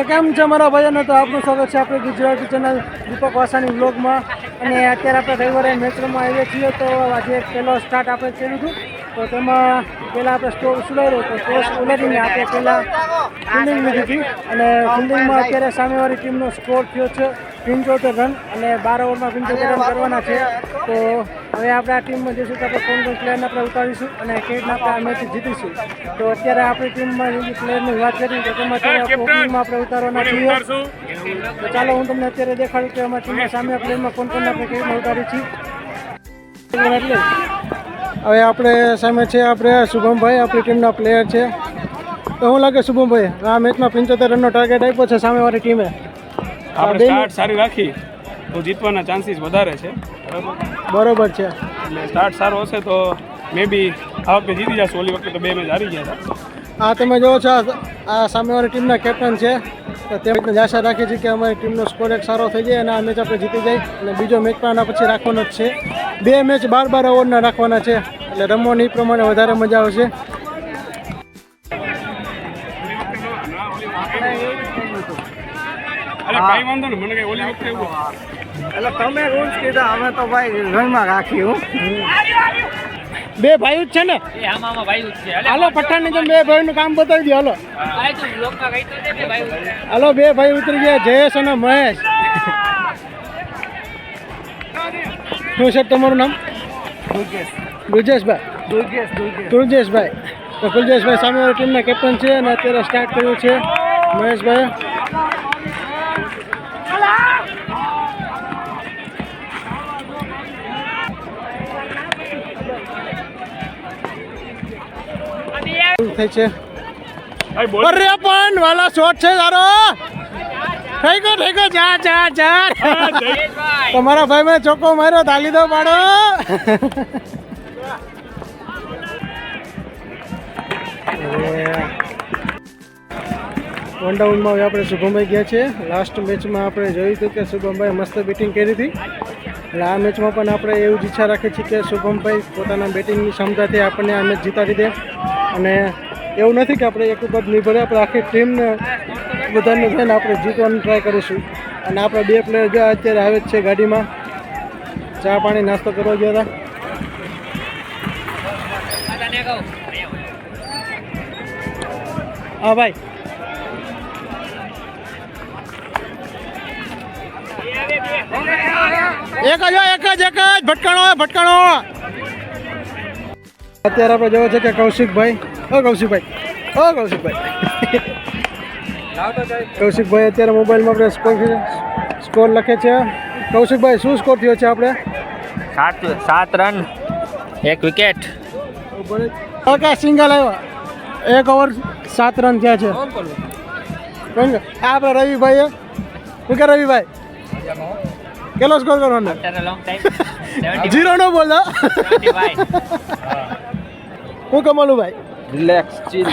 કેમ છે મારા ભાઈઓને? તો આપનું સ્વાગત છે આપણે ગુજરાતી ચેનલ દીપક વાસાની વ્લોગમાં. અને અત્યારે આપણે રવિવારે મેચમાં આવીએ છીએ. તો આજે પહેલો સ્ટાર્ટ આપણે કર્યું હતું. તો તેમાં પહેલાં આપણે સ્ટોર સુધાર્યો તો ટોસ ઉલાડીને આપણે પહેલાં ફિલ્ડિંગ લીધી હતી. અને ફિલ્ડિંગમાં અત્યારે સામેવાળી ટીમનો સ્કોર થયો છે 75 રન અને 12 ઓવરમાં 75 રન કરવાના છે. તો હવે આપણે આ ટીમમાં જઈશું તો આપણે કોણ પ્લેયરને આપણે ઉતારીશું અને કેવી રીતના આપણે આ મેચ જીતીશું. તો અત્યારે આપણી ટીમમાં જે પ્લેયરની વાત કરી તો તેમાં ઓપનિંગમાં આપણે ઉતારવાના છીએ. તો ચાલો હું તમને અત્યારે દેખાડું કે અમારી ટીમમાં સામે પ્લેયરમાં કોણ કોણ આપણે કેવી રીતના ઉતારી છીએ. હવે આપણે સામે છે આપણે શુભમભાઈ, આપણી ટીમના પ્લેયર છે. તો શું લાગે શુભમભાઈ, આ મેચમાં 75 રનનો ટાર્ગેટ આપ્યો છે સામેવાળી ટીમે? આપણે સ્ટાર્ટ સારી રાખી તો જીતવાના ચાન્સીસ વધારે છે. બરોબર છે. એટલે સ્ટાર્ટ સારો હશે તો મે બી આ વખતે જીતી જશે. ઓલી વખતે તો 2 મેચ હારી ગયા હતા. આ તમે જોવો છો આ સામેવાળી ટીમના કેપ્ટન છે. તો તેમને આશા રાખીએ છીએ કે અમારી ટીમનો સ્કોર એક સારો થઈ જાય અને આ મેચ આપણે જીતી જાય. અને બીજો મેચ પણ આના પછી રાખવાનો જ છે. 2 મેચ 12 ઓવરના રાખવાના છે એટલે રમવાની એ પ્રમાણે વધારે મજા આવશે. કઈ વાંધો નહીં, મને કઈ ઓલી વખતે એવું એટલે તમે રૂલ્સ કીધા અમે તો ભાઈ ઘરમાં રાખ્યું. 2 ભાઈઓ જ છે ને? હાલો પઠાણની જેમ 2 ભાઈનું કામ બતાવી દો. હાલો હાલો 2 ભાઈ ઉતરી ગયા, જયેશ અને મહેશ. શું છે તમારું નામ? બ્રિજેશભાઈ. તુર્જેશભાઈ. તો કુલજેશભાઈ સામેવાળી ટીમના કેપ્ટન છે અને અત્યારે સ્ટાર્ટ કર્યું છે મહેશભાઈ. થઈ છે. અરે પણ વાલા શોટ છે સારો. થઈ ગયો જા તમારા ભાઈ મેં ચોખ્ખો માર્યો, તાલી દો પાડો. વન ડાઉનમાં હવે આપણે શુભમભાઈ ગયા છે. લાસ્ટ મેચમાં આપણે જોયું હતું કે શુભમભાઈ મસ્ત બેટિંગ કરી હતી. એટલે આ મેચમાં પણ આપણે એવું જ ઈચ્છા રાખીએ છીએ કે શુભમભાઈ પોતાના બેટિંગની ક્ષમતાથી આપણને આ મેચ જીતાડી દે. અને એવું નથી કે આપણે એક ઉપર નિર્ભર, આપણે આખી ટીમને બધાને થઈને આપણે જીતવાનું ટ્રાય કરીશું. અને આપણા 2 પ્લેયર જો અત્યારે આવે જ છે ગાડીમાં, ચા પાણી નાસ્તો કરવા ગયા હતા. હા ભાઈ, એક જ ભટકાણો. અત્યારે આપણે જોવો છે કે કૌશિકભાઈ અત્યારે મોબાઈલમાં આપણે સ્કોર લખે છે. કૌશિકભાઈ શું સ્કોર થયો છે આપણે? 7 રન 1 વિકેટ. ઓકે, સિંગલ આવ્યો. 1 ઓવર 7 રન થયા છે. આપણે રવિભાઈ શું કે રવિભાઈ કેટલો સ્કોર કરવાનો? 0 નો બોલો. હું કમાલું ભાઈ? રિલેક્સ, ચીલ.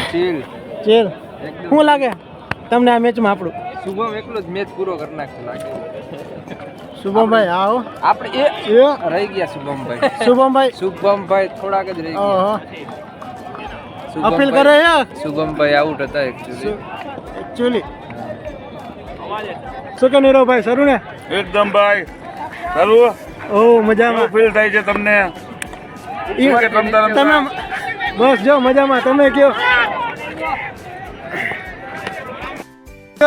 શું લાગે તમને આ મેચમાં આપણું? શુભમ એકલો જ મેચ પૂરો કરી નાખશે લાગે. શુભમભાઈ આવો. આપણે રહી ગયા શુભમભાઈ થોડાક જ રહી ગયા. અપીલ કરે શુભમભાઈ આઉટ હતા એકચ્યુઅલી. શું કે નીરવભાઈ સરું ને? એકદમ ભાઈ સારું. ઓ મજામાં ફીલ થાય છે તમને? તમે બસ જો મજામાં. તમે કયો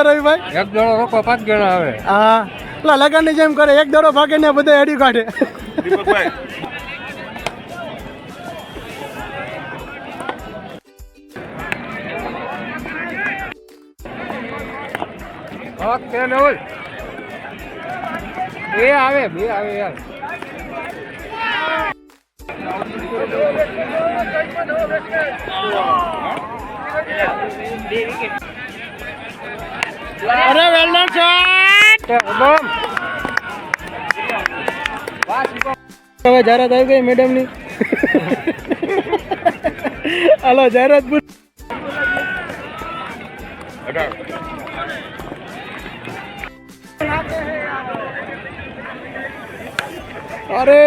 રવિભાઈ? 1 દડો રોકો 5 ગણા આવે. હા, પેલા લગનની જેમ કરે, 1 દડો ભાગે ને બધા અડી કાઢે. દીપકભાઈ ઓકે નોલ. 2 આવે યાર. અરે વેલ ડન શોટ. હવે જાહેરાત આવી ગઈ મેડમની. હાલો જાહેરાત. અરે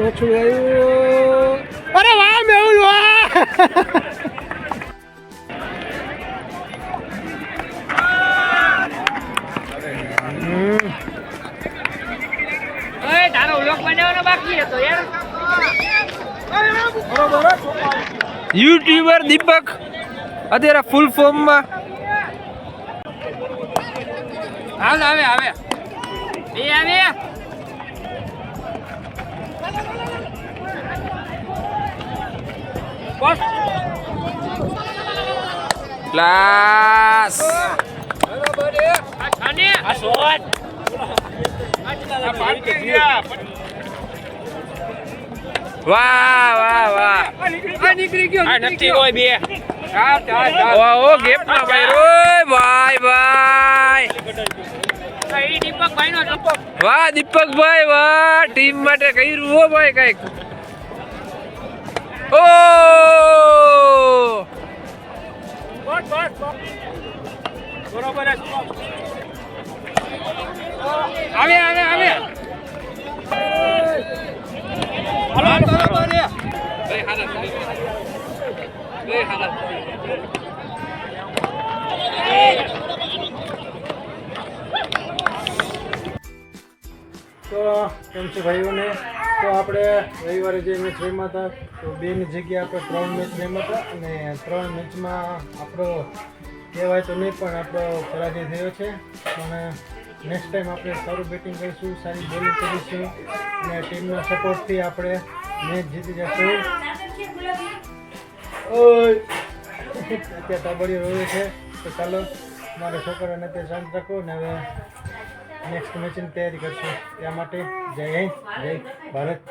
ઓછું આવ્યું. અરે વાહ મેહુલ વાહ. યુટ્યુબર દીપક અત્યારે ફૂલ ફોર્મમાં. હાલ આવે આવે એ આવે બસ ક્લાસ. આ શોટ આ પાર્કિંગ ગયા વાહ વાહ વાહ. આ નીકળી ગયો આ નથી કોઈ બે વાહ ઓ ગેપ ના ભાઈ ઓય ભાઈ ભાઈ. એ દીપક ભાઈ નો વાહ દીપકભાઈ વાહ ટીમ માટે કર્યું હો ભાઈ કઈક. ઓ બરોબર આવે આવે આવે તો કેમ છે ભાઈઓને? તો આપણે રવિવારે જે મેચ રમ્યા હતા તો 2ની જગ્યાએ આપણે 3 મેચ રમ્યા હતા અને 3 મેચમાં આપણો કહેવાય તો નહીં પણ આપણો પરાજય થયો છે. પણ નેક્સ્ટ ટાઈમ આપણે સારું બેટિંગ કરીશું, સારી બોલિંગ કરીશું અને ટીમના સપોર્ટથી આપણે મેચ જીતી જશું. ઓય અત્યારે તાબડીઓ રોવે છે તો ચાલો મારા છોકરાને તે શાંત રાખો ને હવે નેક્સ્ટ મેચની તૈયારી કરશું. ત્યાં માટે જય હિન્દ, જય ભારત.